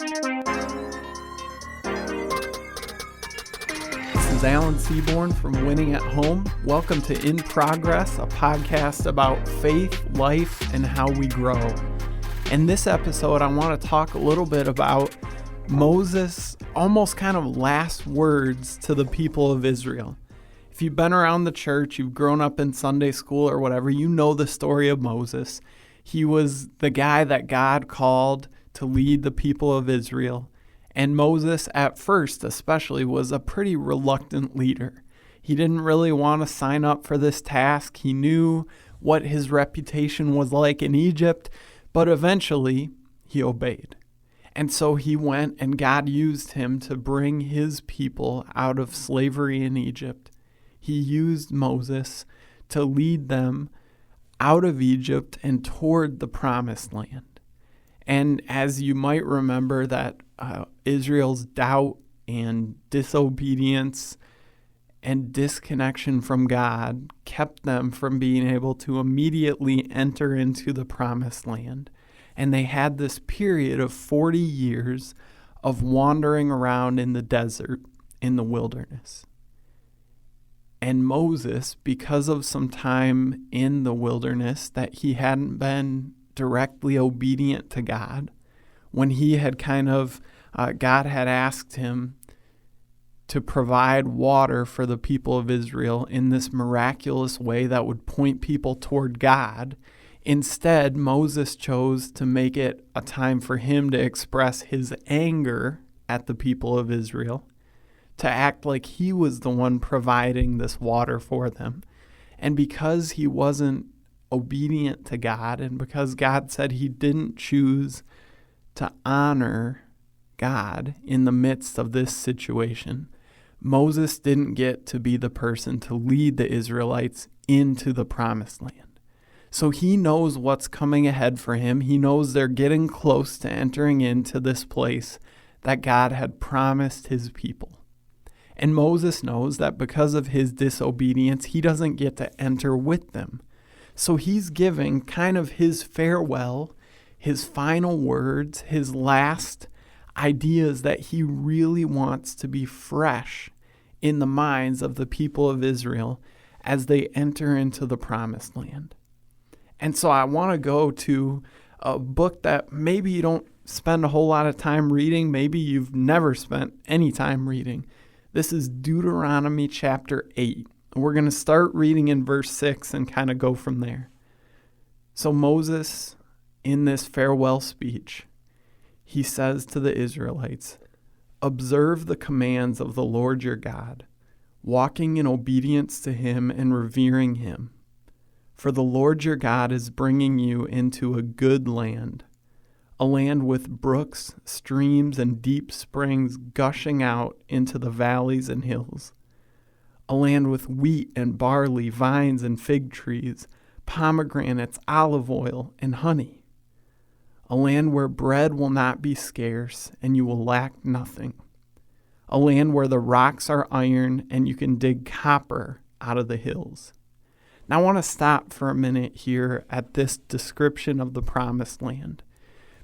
This is Alan Seaborn from Winning at Home. Welcome to In Progress, a podcast about faith, life, and how we grow. In this episode, I want to talk a little bit about Moses' almost kind of last words to the people of Israel. If you've been around the church, you've grown up in Sunday school or whatever, you know the story of Moses. He was the guy that God called to lead the people of Israel. And Moses, at first especially, was a pretty reluctant leader. He didn't really want to sign up for this task. He knew what his reputation was like in Egypt, but eventually he obeyed. And so he went, and God used him to bring his people out of slavery in Egypt. He used Moses to lead them out of Egypt and toward the promised land. And as you might remember, that Israel's doubt and disobedience and disconnection from God kept them from being able to immediately enter into the promised land. And they had this period of 40 years of wandering around in the desert, in the wilderness. And Moses, because of some time in the wilderness that he hadn't been directly obedient to God, when he had God had asked him to provide water for the people of Israel in this miraculous way that would point people toward God. Instead, Moses chose to make it a time for him to express his anger at the people of Israel, to act like he was the one providing this water for them. And because he wasn't obedient to God, and because God said he didn't choose to honor God in the midst of this situation, Moses didn't get to be the person to lead the Israelites into the promised land. So he knows what's coming ahead for him. He knows they're getting close to entering into this place that God had promised his people. And Moses knows that because of his disobedience, he doesn't get to enter with them. So he's giving kind of his farewell, his final words, his last ideas that he really wants to be fresh in the minds of the people of Israel as they enter into the promised land. And so I want to go to a book that maybe you don't spend a whole lot of time reading. Maybe you've never spent any time reading. This is Deuteronomy chapter 8. We're going to start reading in verse 6 and kind of go from there. So Moses, in this farewell speech, he says to the Israelites, "Observe the commands of the Lord your God, walking in obedience to him and revering him. For the Lord your God is bringing you into a good land, a land with brooks, streams, and deep springs gushing out into the valleys and hills, a land with wheat and barley, vines and fig trees, pomegranates, olive oil, and honey. A land where bread will not be scarce and you will lack nothing. A land where the rocks are iron and you can dig copper out of the hills." Now I want to stop for a minute here at this description of the promised land.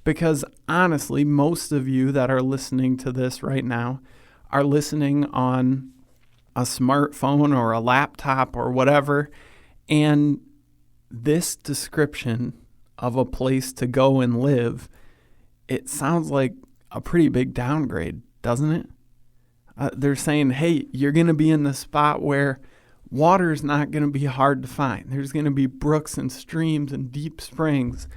Because honestly, most of you that are listening to this right now are listening on a smartphone or a laptop or whatever. And this description of a place to go and live, it sounds like a pretty big downgrade, doesn't it? They're saying, hey, you're going to be in the spot where water is not going to be hard to find. There's going to be brooks and streams and deep springs.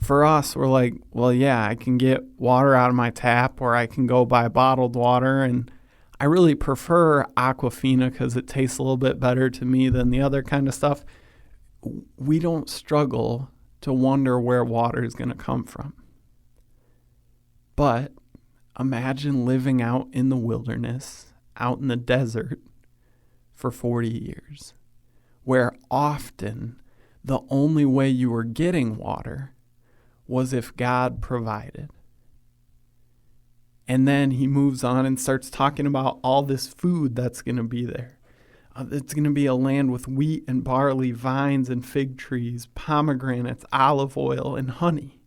For us, we're like, well, yeah, I can get water out of my tap, or I can go buy bottled water. And I really prefer Aquafina because it tastes a little bit better to me than the other kind of stuff. We don't struggle to wonder where water is going to come from. But imagine living out in the wilderness, out in the desert for 40 years, where often the only way you were getting water was if God provided. And then he moves on and starts talking about all this food that's going to be there. It's going to be a land with wheat and barley, vines and fig trees, pomegranates, olive oil, and honey.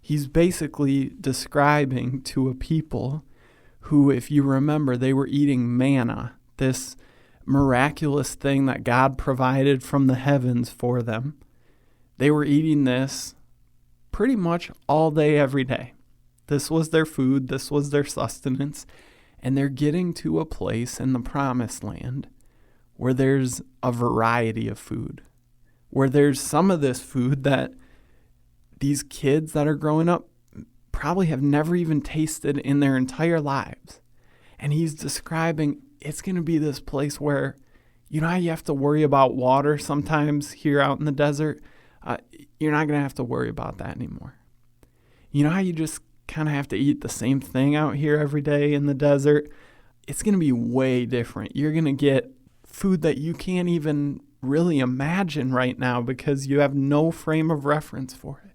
He's basically describing to a people who, if you remember, they were eating manna, this miraculous thing that God provided from the heavens for them. They were eating this pretty much all day, every day. This was their food. This was their sustenance. And they're getting to a place in the promised land where there's a variety of food, where there's some of this food that these kids that are growing up probably have never even tasted in their entire lives. And he's describing it's going to be this place where, you know how you have to worry about water sometimes here out in the desert? You're not going to have to worry about that anymore. You know how you just kind of have to eat the same thing out here every day in the desert? It's going to be way different. You're going to get food that you can't even really imagine right now because you have no frame of reference for it.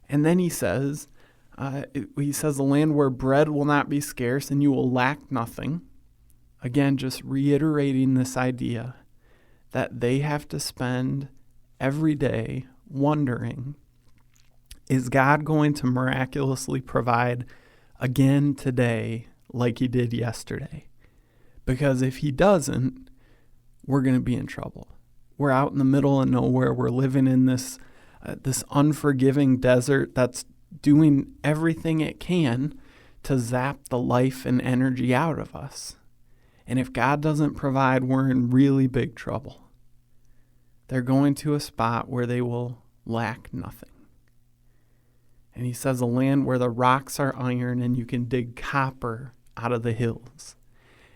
And then he says the land where bread will not be scarce and you will lack nothing. Again, just reiterating this idea that they have to spend every day wondering, is God going to miraculously provide again today like he did yesterday? Because if he doesn't, we're going to be in trouble. We're out in the middle of nowhere. We're living in this unforgiving desert that's doing everything it can to zap the life and energy out of us. And if God doesn't provide, we're in really big trouble. They're going to a spot where they will lack nothing. And he says a land where the rocks are iron and you can dig copper out of the hills.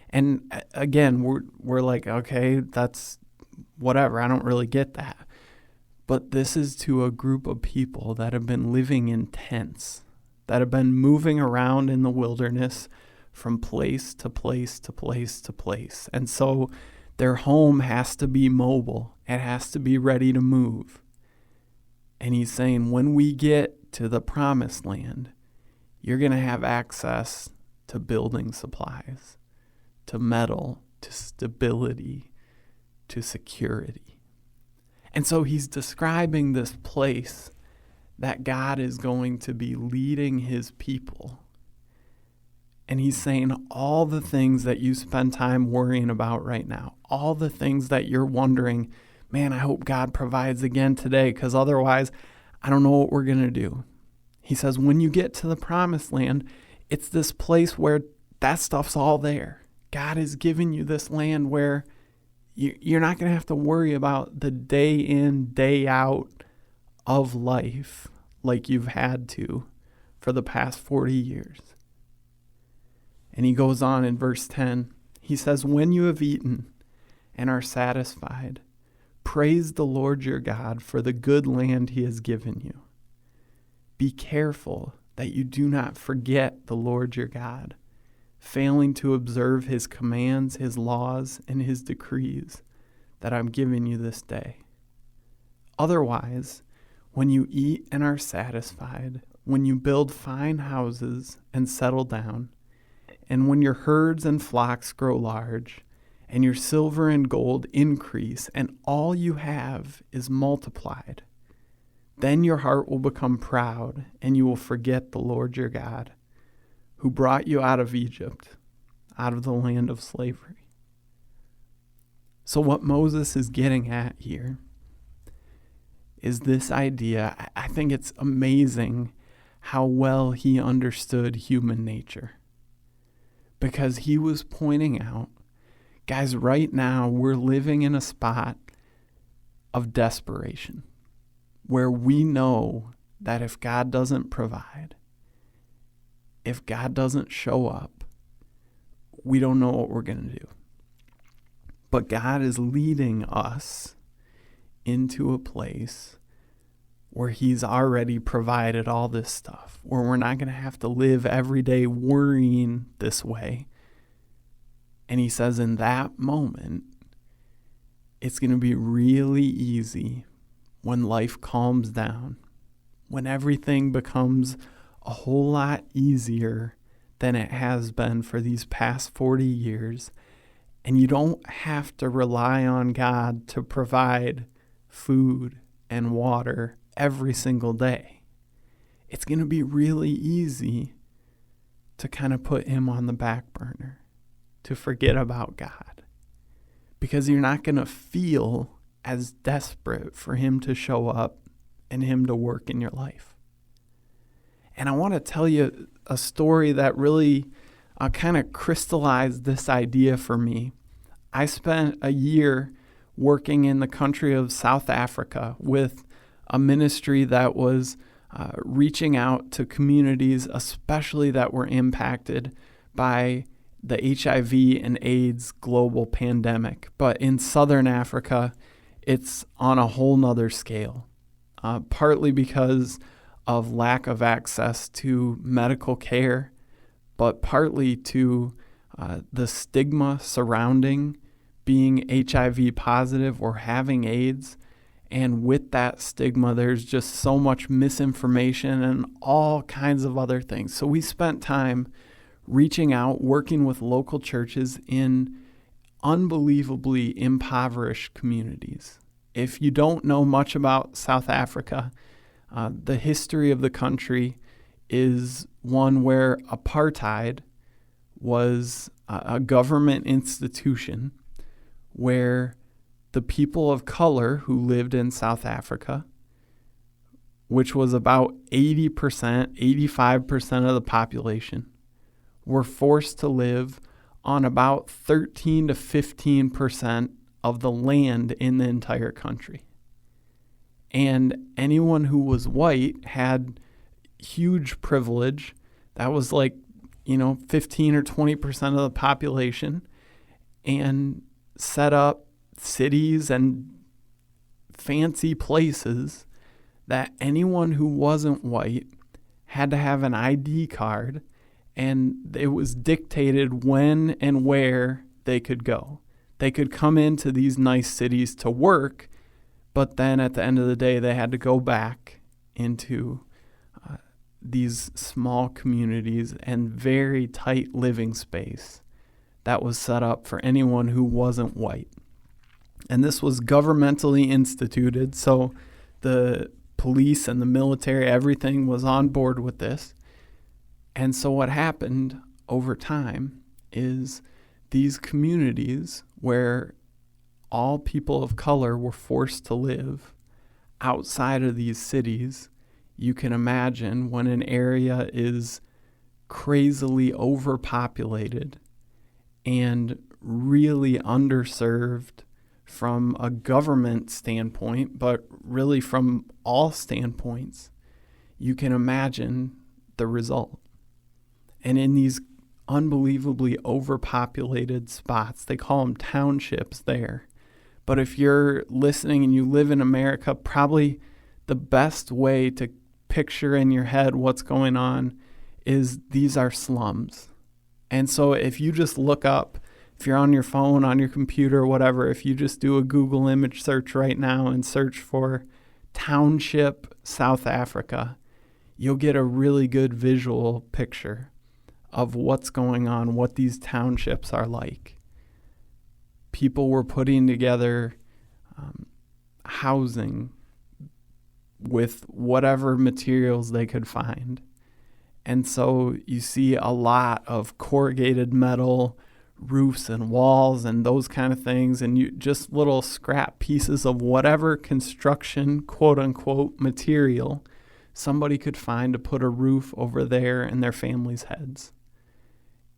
And again, we're like, okay, that's whatever. I don't really get that. But this is to a group of people that have been living in tents, that have been moving around in the wilderness from place to place to place to place. And so their home has to be mobile. It has to be ready to move. And he's saying, when we get to the promised land, you're going to have access to building supplies, to metal, to stability, to security. And so he's describing this place that God is going to be leading his people. And he's saying all the things that you spend time worrying about right now, all the things that you're wondering, man, I hope God provides again today, because otherwise I don't know what we're going to do. He says when you get to the promised land, it's this place where that stuff's all there. God has given you this land where you're not going to have to worry about the day in, day out of life like you've had to for the past 40 years. And he goes on in verse 10. He says, when you have eaten and are satisfied, praise the Lord your God for the good land he has given you. Be careful that you do not forget the Lord your God, failing to observe his commands, his laws, and his decrees that I'm giving you this day. Otherwise, when you eat and are satisfied, when you build fine houses and settle down, and when your herds and flocks grow large, and your silver and gold increase, and all you have is multiplied, then your heart will become proud, and you will forget the Lord your God, who brought you out of Egypt, out of the land of slavery. So what Moses is getting at here is this idea. I think it's amazing how well he understood human nature, because he was pointing out, guys, right now we're living in a spot of desperation where we know that if God doesn't provide, if God doesn't show up, we don't know what we're going to do. But God is leading us into a place where he's already provided all this stuff, where we're not going to have to live every day worrying this way. And he says in that moment, it's going to be really easy when life calms down, when everything becomes a whole lot easier than it has been for these past 40 years. And you don't have to rely on God to provide food and water every single day. it's going to be really easy to kind of put him on the back burner, to forget about God, because you're not going to feel as desperate for him to show up and him to work in your life. And I want to tell you a story that really kind of crystallized this idea for me. I spent a year working in the country of South Africa with a ministry that was reaching out to communities, especially that were impacted by the HIV and AIDS global pandemic. But in Southern Africa, it's on a whole nother scale, partly because of lack of access to medical care, but partly to the stigma surrounding being HIV positive or having AIDS. And with that stigma, there's just so much misinformation and all kinds of other things. So we spent time reaching out, working with local churches in unbelievably impoverished communities. If you don't know much about South Africa, the history of the country is one where apartheid was a government institution where the people of color who lived in South Africa, which was about 80%, 85% of the population, were forced to live on about 13 to 15% of the land in the entire country. And anyone who was white had huge privilege. That was 15 or 20% of the population, and set up cities and fancy places that anyone who wasn't white had to have an ID card, and it was dictated when and where they could go. They could come into these nice cities to work, but then at the end of the day, they had to go back into these small communities and very tight living space that was set up for anyone who wasn't white. And this was governmentally instituted, so the police and the military, everything was on board with this. And so what happened over time is these communities where all people of color were forced to live outside of these cities, you can imagine when an area is crazily overpopulated and really underserved from a government standpoint, but really from all standpoints, you can imagine the result. And in these unbelievably overpopulated spots, they call them townships there. But if you're listening and you live in America, probably the best way to picture in your head what's going on is these are slums. And so if you just look up, if you're on your phone, on your computer, whatever, if you just do a Google image search right now and search for Township South Africa, you'll get a really good visual picture of what's going on, what these townships are like. People were putting together housing with whatever materials they could find. And so you see a lot of corrugated metal roofs and walls and those kind of things, and you just little scrap pieces of whatever construction, quote unquote, material somebody could find to put a roof over there and their families' heads.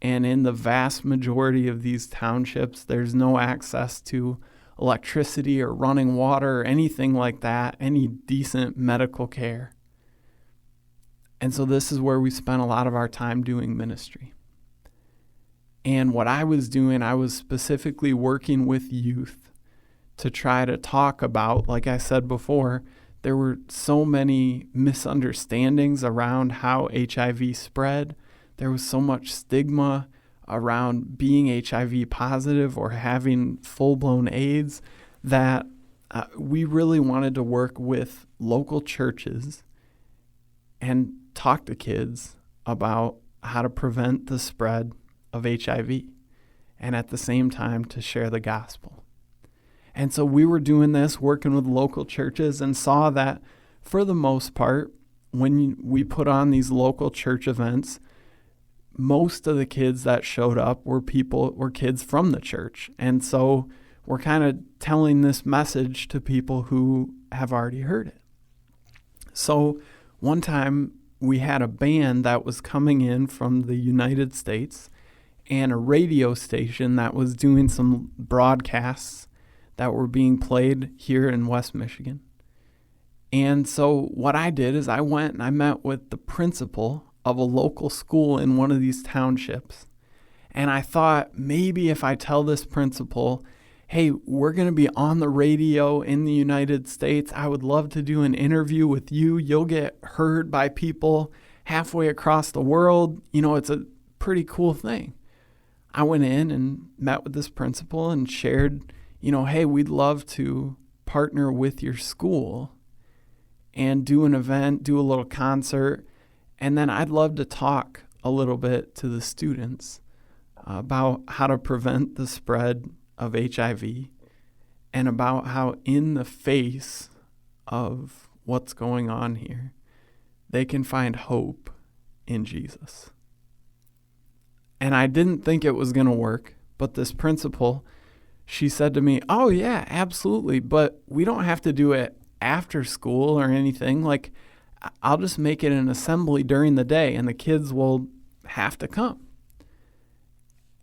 And in the vast majority of these townships, there's no access to electricity or running water or anything like that, any decent medical care. And so this is where we spent a lot of our time doing ministry. And what I was doing, I was specifically working with youth to try to talk about, like I said before, there were so many misunderstandings around how HIV spread. There was so much stigma around being HIV positive or having full-blown AIDS that we really wanted to work with local churches and talk to kids about how to prevent the spread of HIV, and at the same time to share the gospel. And so we were doing this, working with local churches, and saw that for the most part, when we put on these local church events, most of the kids that showed up were kids from the church. And so we're kind of telling this message to people who have already heard it. So one time we had a band that was coming in from the United States and a radio station that was doing some broadcasts that were being played here in West Michigan. And so what I did is I went and I met with the principal of a local school in one of these townships. And I thought maybe if I tell this principal, hey, we're going to be on the radio in the United States, I would love to do an interview with you. You'll get heard by people halfway across the world. It's a pretty cool thing. I went in and met with this principal and shared, hey, we'd love to partner with your school and do an event, do a little concert. And then I'd love to talk a little bit to the students about how to prevent the spread of HIV and about how in the face of what's going on here, they can find hope in Jesus. And I didn't think it was going to work, but this principal, she said to me, oh yeah, absolutely, but we don't have to do it after school or anything. Like, I'll just make it an assembly during the day and the kids will have to come.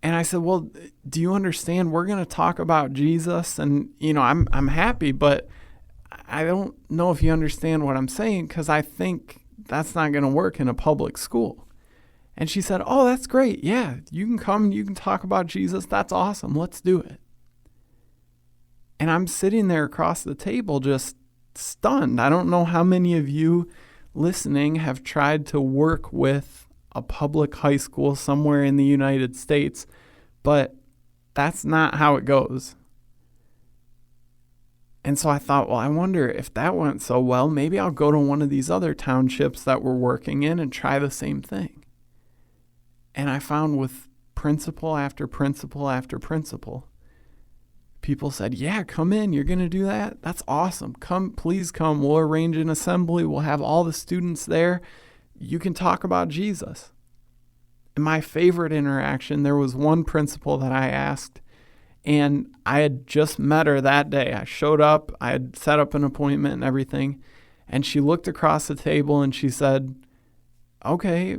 And I said, well, do you understand? We're going to talk about Jesus and, I'm happy, but I don't know if you understand what I'm saying because I think that's not going to work in a public school. And she said, oh, that's great. Yeah, you can come, you can talk about Jesus. That's awesome. Let's do it. And I'm sitting there across the table just stunned. I don't know how many of you listening have tried to work with a public high school somewhere in the United States, but that's not how it goes. And so I thought, well, I wonder if that went so well, maybe I'll go to one of these other townships that we're working in and try the same thing. And I found with principal after principal after principal, people said, yeah, come in. You're going to do that? That's awesome. Come, please come. We'll arrange an assembly. We'll have all the students there. You can talk about Jesus. And my favorite interaction, there was one principal that I asked, and I had just met her that day. I showed up. I had set up an appointment and everything. And she looked across the table and she said, okay,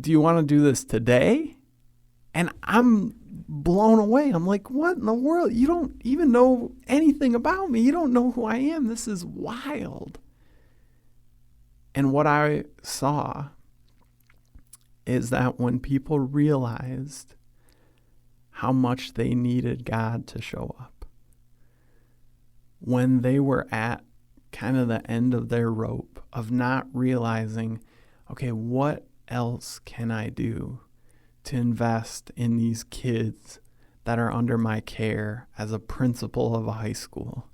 do you want to do this today? And I'm blown away. I'm like, what in the world? You don't even know anything about me. You don't know who I am. This is wild. And what I saw is that when people realized how much they needed God to show up, when they were at kind of the end of their rope of not realizing, okay, what else can I do to invest in these kids that are under my care as a principal of a high school?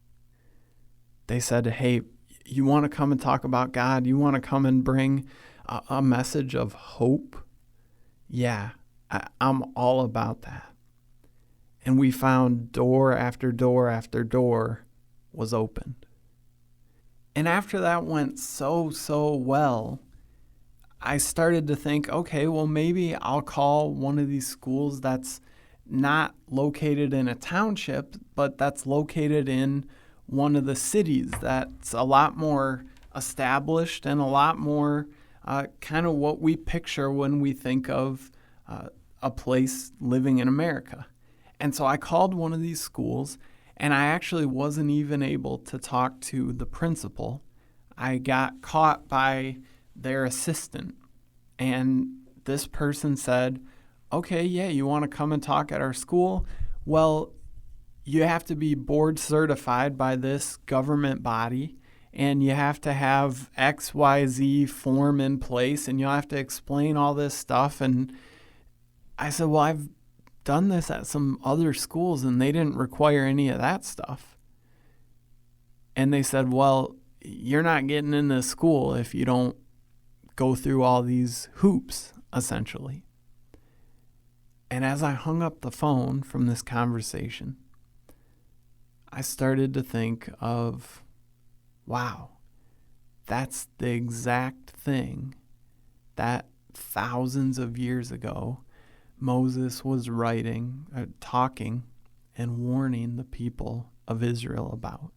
They said, hey, you want to come and talk about God? You want to come and bring a message of hope? Yeah, I'm all about that. And we found door after door after door was opened. And after that went so well, I started to think, okay, well, maybe I'll call one of these schools that's not located in a township, but that's located in one of the cities that's a lot more established and a lot more kind of what we picture when we think of a place living in America. And so I called one of these schools, and I actually wasn't even able to talk to the principal. I got caught by their assistant, and this person said, okay, yeah, you want to come and talk at our school? Well, you have to be board certified by this government body, and you have to have XYZ form in place, and you'll have to explain all this stuff. And I said, well, I've done this at some other schools, and they didn't require any of that stuff. And they said, well, you're not getting in this school if you don't go through all these hoops, essentially. And as I hung up the phone from this conversation, I started to think of, wow, that's the exact thing that thousands of years ago Moses was writing, talking, and warning the people of Israel about.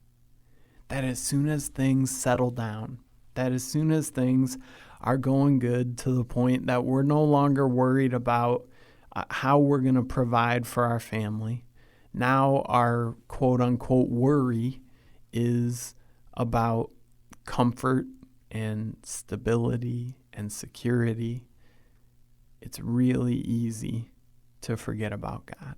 That as soon as things settle down, that as soon as things are going good to the point that we're no longer worried about how we're going to provide for our family, now our quote-unquote worry is about comfort and stability and security. It's really easy to forget about God.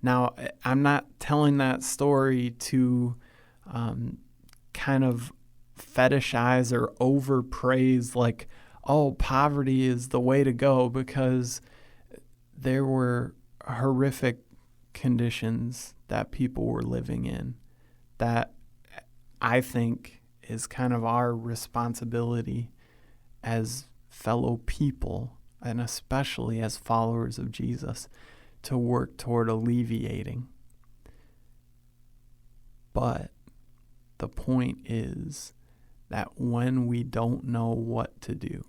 Now, I'm not telling that story to kind of fetishize or overpraise like, oh, poverty is the way to go, because there were horrific conditions that people were living in that I think is kind of our responsibility as fellow people, and especially as followers of Jesus, to work toward alleviating. But the point is that when we don't know what to do,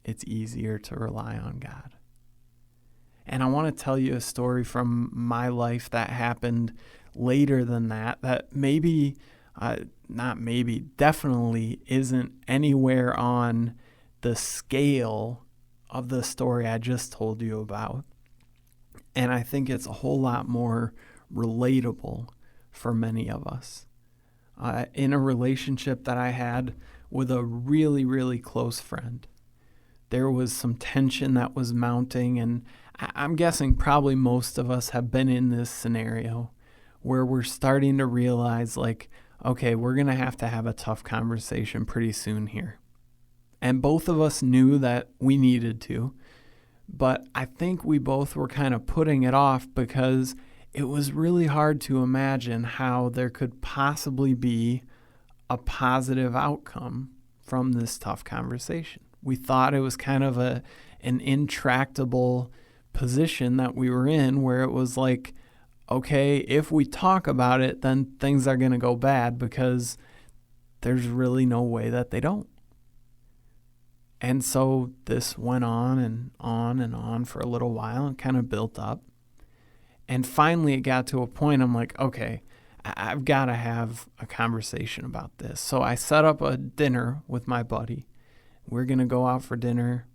it's easier to rely on God. And I want to tell you a story from my life that happened later than that maybe, definitely isn't anywhere on the scale of the story I just told you about. And I think it's a whole lot more relatable for many of us. In a relationship that I had with a really, really close friend, there was some tension that was mounting, and I'm guessing probably most of us have been in this scenario where we're starting to realize, like, okay, we're going to have a tough conversation pretty soon here. And both of us knew that we needed to, but I think we both were kind of putting it off because it was really hard to imagine how there could possibly be a positive outcome from this tough conversation. We thought it was kind of an intractable position that we were in, where it was like, okay, if we talk about it, then things are going to go bad because there's really no way that they don't. And so this went on and on and on for a little while and kind of built up. And finally it got to a point I'm like, okay, I've got to have a conversation about this. So I set up a dinner with my buddy. We're going to go out for dinner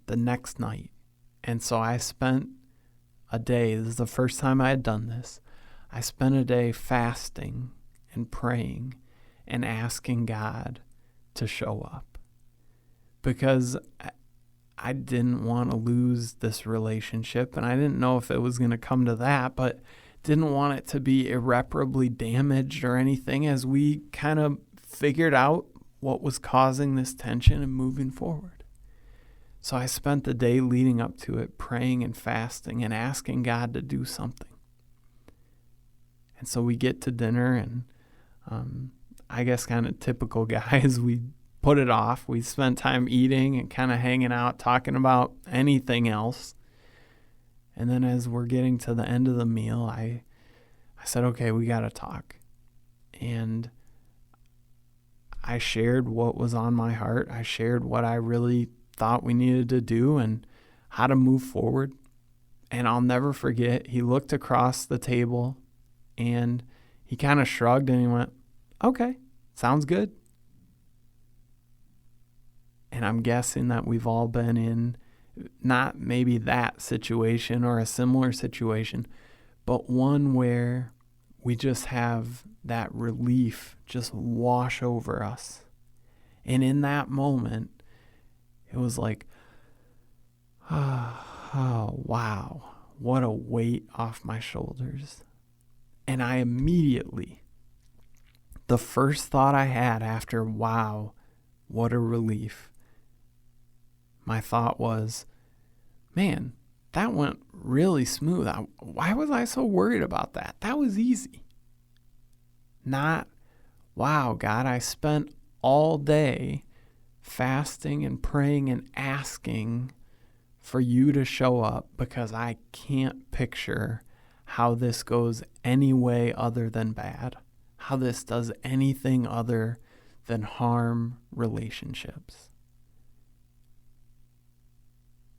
the next night. And so I spent a day, this is the first time I had done this, I spent a day fasting and praying and asking God to show up. Because I didn't want to lose this relationship, and I didn't know if it was going to come to that, but didn't want it to be irreparably damaged or anything, as we kind of figured out what was causing this tension and moving forward. So I spent the day leading up to it praying and fasting and asking God to do something. And so we get to dinner, and I guess kind of typical guys, we put it off. We spent time eating and kind of hanging out, talking about anything else. And then as we're getting to the end of the meal, I said, okay, we got to talk. And I shared what was on my heart. I shared what I really thought we needed to do and how to move forward. And I'll never forget, he looked across the table and he kind of shrugged and he went, okay, sounds good. And I'm guessing that we've all been in not maybe that situation or a similar situation, but one where we just have that relief just wash over us. And in that moment, it was like, oh, wow, what a weight off my shoulders. And I immediately, the first thought I had after, wow, what a relief, my thought was, man, that went really smooth. Why was I so worried about that? That was easy. Not, wow, God, I spent all day fasting and praying and asking for you to show up because I can't picture how this goes any way other than bad, how this does anything other than harm relationships.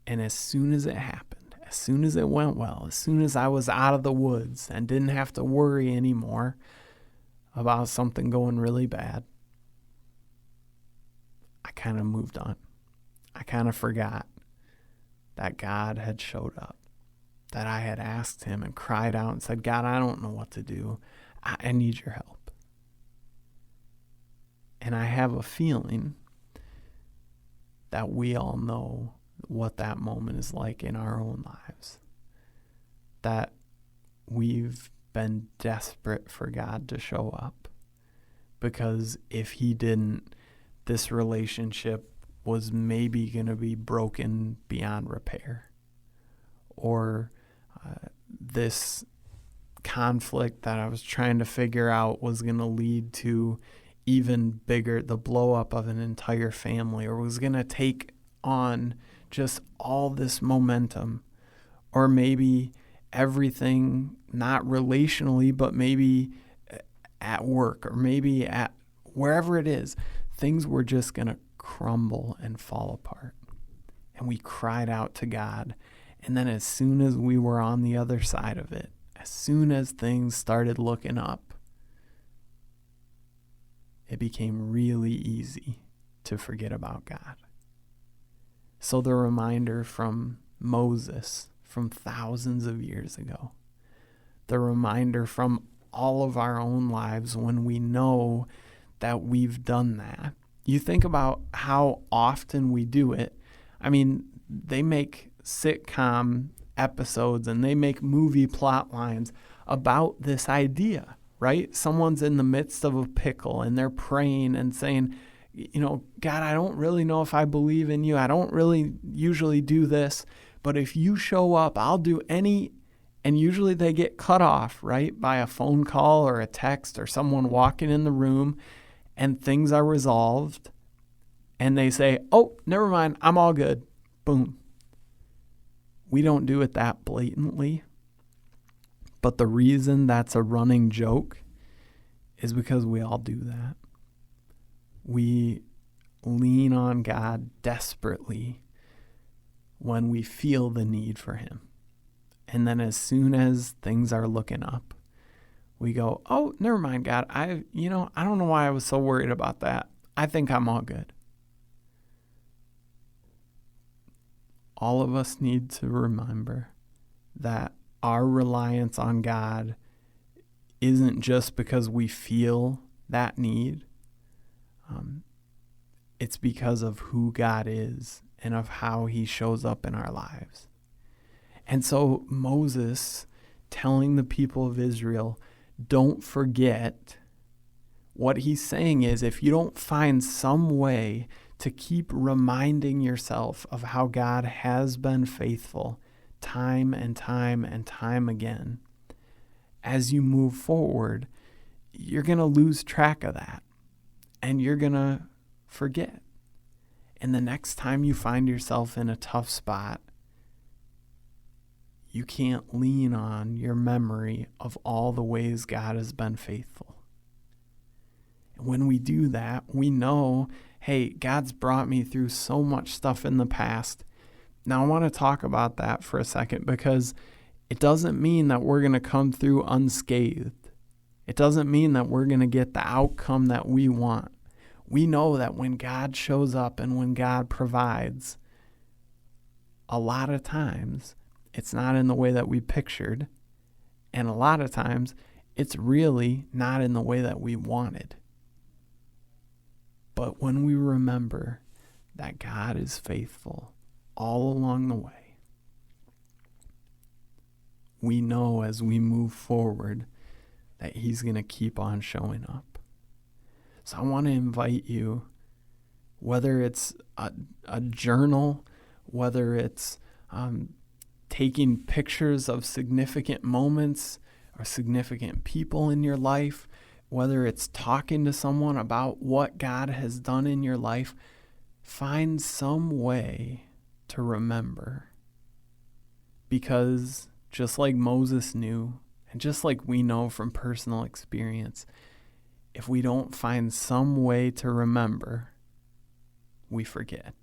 And as soon as it happened, as soon as it went well, as soon as I was out of the woods and didn't have to worry anymore about something going really bad, I kind of moved on. I kind of forgot that God had showed up, that I had asked him and cried out and said, God, I don't know what to do. I need your help. And I have a feeling that we all know what that moment is like in our own lives. That we've been desperate for God to show up. Because if he didn't, this relationship was maybe going to be broken beyond repair. Or this conflict that I was trying to figure out was going to lead to even bigger, the blow up of an entire family, or was going to take on just all this momentum, or maybe everything, not relationally, but maybe at work, or maybe at wherever it is, things were just going to crumble and fall apart. And we cried out to God. And then as soon as we were on the other side of it, as soon as things started looking up, it became really easy to forget about God. So the reminder from Moses from thousands of years ago, the reminder from all of our own lives when we know that we've done that. You think about how often we do it. I mean, they make sitcom episodes and they make movie plot lines about this idea, right? Someone's in the midst of a pickle and they're praying and saying, God, I don't really know if I believe in you. I don't really usually do this, but if you show up, I'll do any. And usually they get cut off, right? By a phone call or a text or someone walking in the room, and things are resolved. And they say, oh, never mind, I'm all good. Boom. We don't do it that blatantly. But the reason that's a running joke is because we all do that. We lean on God desperately when we feel the need for him. And then as soon as things are looking up, we go, oh, never mind, God. I don't know why I was so worried about that. I think I'm all good. All of us need to remember that our reliance on God isn't just because we feel that need. It's because of who God is and of how he shows up in our lives. And so Moses telling the people of Israel, don't forget, what he's saying is, if you don't find some way to keep reminding yourself of how God has been faithful time and time and time again, as you move forward, you're going to lose track of that and you're going to forget. And the next time you find yourself in a tough spot, you can't lean on your memory of all the ways God has been faithful. And when we do that, we know, hey, God's brought me through so much stuff in the past. Now I want to talk about that for a second, because it doesn't mean that we're going to come through unscathed. It doesn't mean that we're going to get the outcome that we want. We know that when God shows up and when God provides, a lot of times it's not in the way that we pictured, and a lot of times it's really not in the way that we wanted. But when we remember that God is faithful all along the way, we know as we move forward that he's going to keep on showing up. So I want to invite you, whether it's a journal, whether it's taking pictures of significant moments or significant people in your life, whether it's talking to someone about what God has done in your life, find some way to remember. Because just like Moses knew, and just like we know from personal experience, if we don't find some way to remember, we forget.